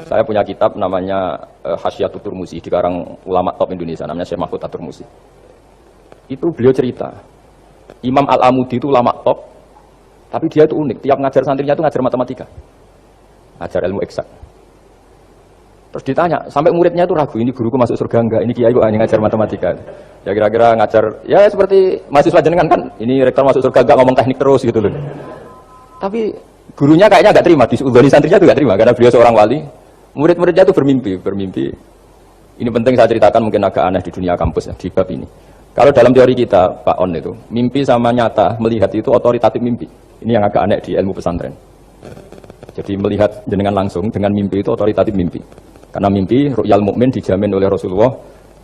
Saya punya kitab namanya Hasyiatul Turmuzi, dikarang ulama top Indonesia, namanya Syekh Mahfud At-Turmuzi. Itu beliau cerita, Imam Al-Amudi itu ulama top, tapi dia itu unik, tiap ngajar santrinya itu ngajar matematika, ngajar ilmu eksak. Terus ditanya, sampai muridnya itu ragu, ini guruku masuk surga enggak, ini kiai kok hanya ngajar matematika. Ya kira-kira ngajar, ya seperti mahasiswa jenengan kan, ini rektor masuk surga enggak, ngomong teknik terus gitu loh. Tapi gurunya kayaknya enggak terima, diudoni santrinya itu enggak terima, karena beliau seorang wali. Murid-muridnya itu bermimpi. Ini penting saya ceritakan, mungkin agak aneh di dunia kampus ya, di bab ini. Kalau dalam teori kita, Pak On itu, mimpi sama nyata, melihat itu otoritatif mimpi. Ini yang agak aneh di ilmu pesantren. Jadi melihat jenengan langsung dengan mimpi itu otoritatif mimpi. Karena mimpi, ru'yal mukmin dijamin oleh Rasulullah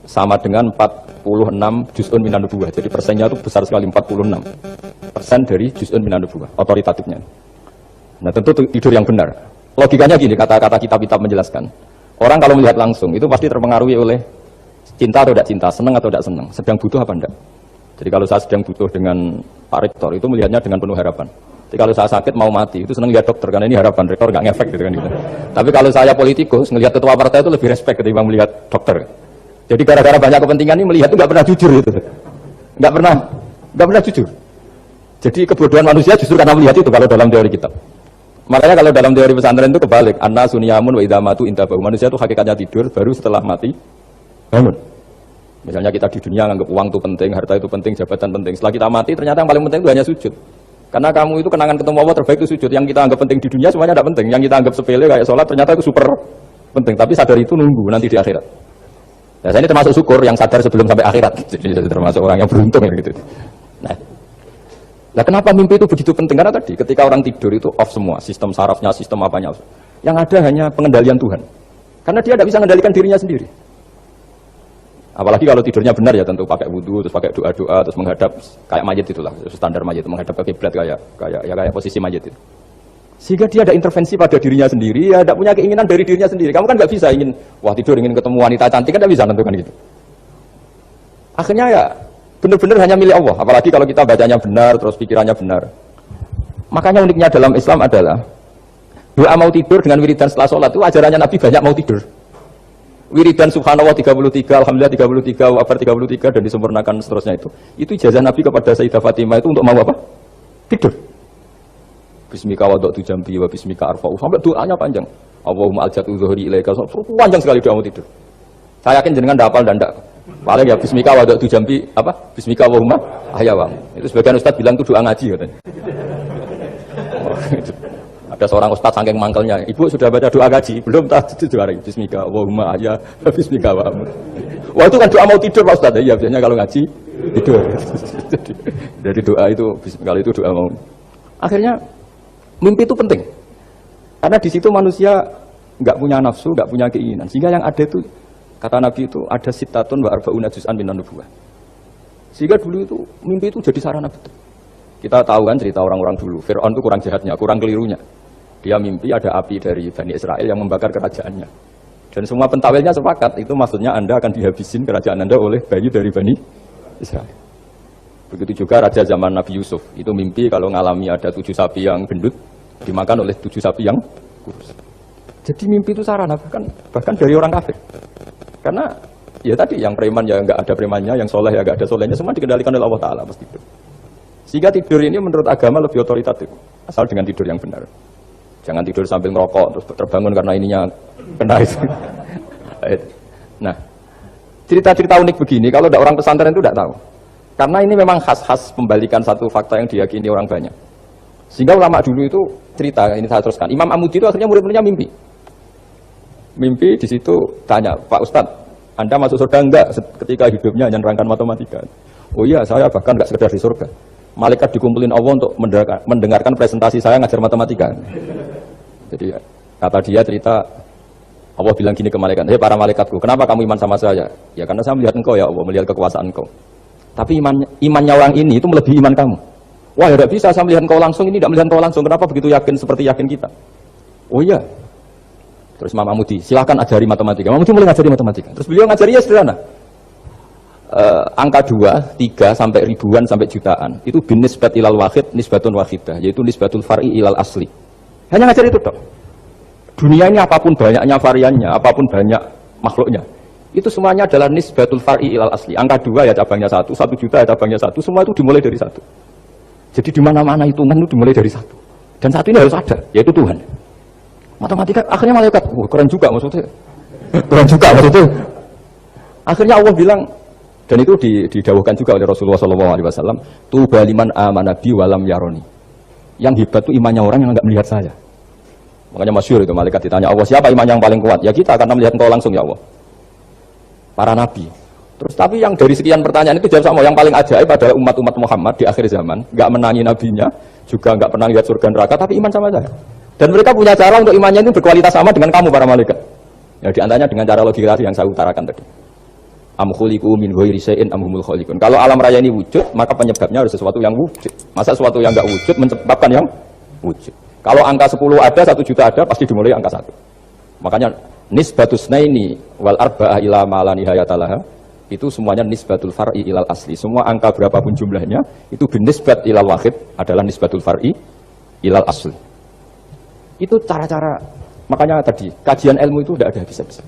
sama dengan 46 juz'un minan nubuwah. Jadi persennya itu besar sekali, 46% dari juz'un minan nubuwah, otoritatifnya. Nah tentu tidur yang benar. Logikanya gini, kata-kata kitab-kitab menjelaskan. Orang kalau melihat langsung, itu pasti terpengaruhi oleh cinta atau tidak cinta, senang atau tidak senang, sedang butuh apa enggak. Jadi kalau saya sedang butuh dengan Pak Rektor, itu melihatnya dengan penuh harapan. Jadi kalau saya sakit mau mati, itu senang lihat dokter, karena ini harapan, Rektor nggak ngefek gitu kan gitu. Tapi kalau saya politikus, melihat ketua partai itu lebih respect ketimbang melihat dokter. Jadi gara-gara banyak kepentingan ini melihat itu nggak pernah jujur itu, nggak pernah jujur. Jadi kebodohan manusia justru karena melihat itu kalau dalam teori kitab. Makanya kalau dalam teori pesantren itu kebalik, anna sunyamun wa idza matu intabahu. Manusia itu hakikatnya tidur, baru setelah mati bangun. Misalnya kita di dunia nganggap uang itu penting, harta itu penting, jabatan penting. Setelah kita mati ternyata yang paling penting itu hanya sujud. Karena kamu itu kenangan ketemu Allah terbaik itu sujud. Yang kita anggap penting di dunia semuanya tidak penting. Yang kita anggap sepele kayak sholat ternyata itu super penting. Tapi sadar itu nunggu nanti di akhirat. Nah, saya ini termasuk syukur yang sadar sebelum sampai akhirat. Jadi termasuk orang yang beruntung ya gitu. Nah, kenapa mimpi itu begitu penting? Karena tadi ketika orang tidur itu off semua, sistem sarafnya, sistem apanya. Yang ada hanya pengendalian Tuhan. Karena dia tidak bisa mengendalikan dirinya sendiri. Apalagi kalau tidurnya benar ya tentu pakai wudhu, terus pakai doa-doa, terus menghadap kayak mayit itulah, standar mayit, menghadap ke kiblat kayak posisi mayit itu. Sehingga dia ada intervensi pada dirinya sendiri, ya tidak punya keinginan dari dirinya sendiri. Kamu kan nggak bisa ingin, wah tidur ingin ketemu wanita cantik kan tidak bisa tentukan gitu. Akhirnya ya benar-benar hanya milik Allah. Apalagi kalau kita bacanya benar, terus pikirannya benar. Makanya uniknya dalam Islam adalah doa mau tidur dengan wiridan setelah sholat itu ajarannya Nabi banyak mau tidur. Wiridan subhanallah 33, alhamdulillah 33, wabar 33 dan disempurnakan seterusnya itu. Itu ijazah Nabi kepada Sayyidah Fatimah itu untuk mau apa? Tidur. Bismika wada'tu jambi wa bismika arfa'u. Sampai doanya panjang. Allahumma aljatu dhuhri ilaika. Panjang sekali doa mau tidur. Saya yakin jenengan tidak hafal dan tidak. Paling ya bismika wada'tu jambi apa? Bismika Allahumma ahyawam. Itu sebagian ustaz bilang itu doa ngaji katanya. Ada seorang ustaz saking mangkelnya, ibu sudah baca doa ngaji? Belum, itu doa bismika Allahumma ahya bismika wa amut. Wah itu kan doa mau tidur Pak Ustaz. Ya biasanya kalau ngaji tidur. Jadi doa itu kalau itu doa mau. Akhirnya mimpi itu penting. Karena di situ manusia enggak punya nafsu, enggak punya keinginan. Sehingga yang ada itu kata Nabi itu ada sitatun wa arba'una juz'an minan nubuwah. Sehingga dulu itu mimpi itu jadi sarana betul. Kita tahu kan cerita orang-orang dulu, Fir'aun itu kurang jahatnya, kurang kelirunya. Dia mimpi ada api dari Bani Israel yang membakar kerajaannya. Dan semua pentawilnya sepakat, itu maksudnya Anda akan dihabisin kerajaan Anda oleh bayi dari Bani Israel. Begitu juga raja zaman Nabi Yusuf, itu mimpi kalau ngalami ada 7 sapi yang gendut, dimakan oleh 7 sapi yang kurus. Jadi mimpi itu sarana, bahkan dari orang kafir. Karena ya tadi, yang preman ya nggak ada premannya, yang soleh ya nggak ada solehnya, semua dikendalikan oleh Allah Ta'ala pasti itu. Sehingga tidur ini menurut agama lebih otoritatif, asal dengan tidur yang benar. Jangan tidur sambil ngerokok, terus terbangun karena ininya kena itu. Nah, cerita-cerita unik begini, kalau ada orang pesantren itu tidak tahu. Karena ini memang khas-khas pembalikan satu fakta yang diyakini orang banyak. Sehingga ulama dulu itu cerita, ini saya teruskan. Imam Amudi itu akhirnya murid-muridnya mimpi. Mimpi di situ tanya, Pak Ustadz, Anda masuk surga enggak ketika hidupnya hanya nerangkan matematika? Oh iya, saya bahkan enggak sekedar di surga. Malaikat dikumpulin Allah untuk mendengarkan presentasi saya ngajar matematika. Jadi kata dia cerita, Allah bilang gini ke malaikat, hei para malaikatku, kenapa kamu iman sama saya? Ya karena saya melihat engkau ya Allah, melihat kekuasaan engkau. Tapi imannya orang ini itu melebihi iman kamu. Wah ya tidak bisa, saya melihat engkau langsung, ini tidak melihat engkau langsung. Kenapa begitu yakin seperti yakin kita? Oh iya. Terus Imam Amudi, silahkan ajari matematika. Imam Amudi mulai ngajari matematika. Terus beliau ngajarinya sederhana. Angka 2, 3 sampai ribuan sampai jutaan itu bin nisbat ilal wahid nisbatun wahidah, yaitu nisbatul far'i ilal asli. Hanya ngajar itu dok. Dunia ini apapun banyaknya variannya, apapun banyak makhluknya, itu semuanya adalah nisbatul far'i ilal asli. Angka 2 ya cabangnya 1, 1 juta ya cabangnya 1, semua itu dimulai dari 1. Jadi di mana-mana hitungan itu dimulai dari 1. Dan 1 ini harus ada, yaitu Tuhan. Matematika akhirnya malaikat, keren juga maksudnya. Keren juga maksudnya. Akhirnya Allah bilang, dan itu didawuhkan juga oleh Rasulullah SAW, tuba liman amanabi walam yaroni. Yang hebat itu imannya orang yang enggak melihat saya. Makanya masyhur itu malaikat ditanya Allah, siapa iman yang paling kuat? Ya kita, karena melihat engkau langsung ya Allah. Para nabi. Terus tapi yang dari sekian pertanyaan itu jawab sama, yang paling ajaib adalah umat-umat Muhammad di akhir zaman, enggak menangi nabinya, juga enggak pernah lihat surga neraka, tapi iman sama saya. Dan mereka punya cara untuk imannya itu berkualitas sama dengan kamu para malaikat. Ya diantaranya dengan cara logika yang saya utarakan tadi. Am khuliqu min ghairi syai'in am humul khaliqun. Kalau alam raya ini wujud, maka penyebabnya harus sesuatu yang wujud. Masa sesuatu yang enggak wujud menyebabkan yang wujud. Kalau angka 10 ada, 1 juta ada, pasti dimulai angka 1. Makanya nisbatus naini wal arba'ah ila ma la nihayatalaha, itu semuanya nisbatul far'i ilal asli. Semua angka berapapun jumlahnya, itu binisbat ilal wahid adalah nisbatul far'i ilal asli. Itu cara-cara, makanya tadi, kajian ilmu itu tidak ada habis-habis.